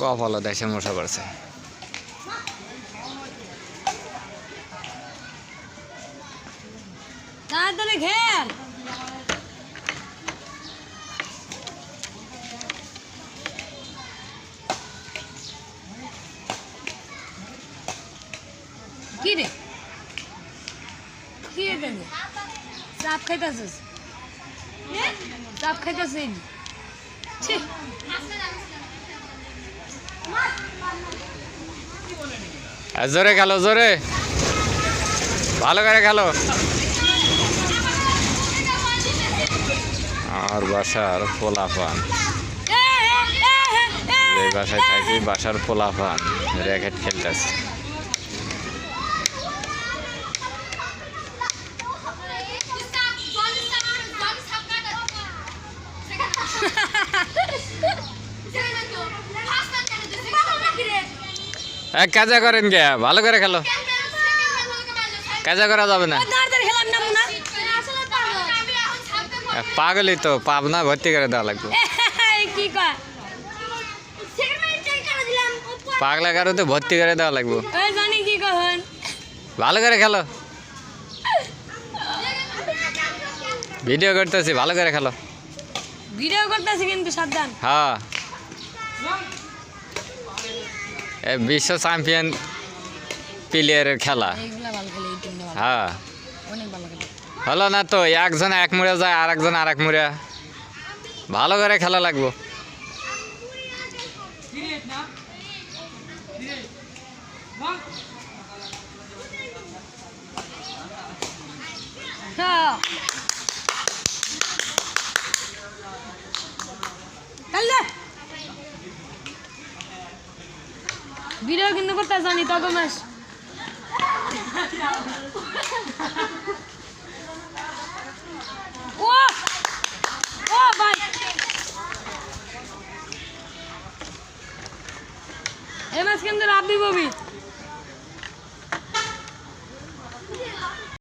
কপালে দেশে মশা পড়ছে। তাড়াতাড়ি ঘের কি রে কি রে চাপ খাইতেছিস চাপ খাইতেছিস জোরে খেলো, জোরে ভালো করে খেলো। আর বাসার পোলাপান, এই বাসায় থাকি বাসার পোলাপান র্যাকেট খেলতেছে। কাজা করেন গে, ভালো করে খেলো, কাজা করা যাবে না। পাগলই তো, পাবনা ভর্তি করে দেওয়া লাগবে। পাগলা কারো তো ভর্তি করে দেওয়া লাগবে। ভালো করে খেলো, ভিডিও করতেছি, ভালো করে খেলো। ভিডিও করতেছি কিন্তু সাবধান। হ্যাঁ, বিশ্ব চ্যাম্পিয়ন প্লেয়ারের খেলা। হ্যাঁ, হলো না তো, একজন এক মুড়ে যায় আর একজন আর এক মুড়ে। ভালো করে খেলা লাগবো। ভিডিও কিন্তু করতে জানি তবে মাস ও ও ভাই এ মাস কিন্তু রাব্বি ববি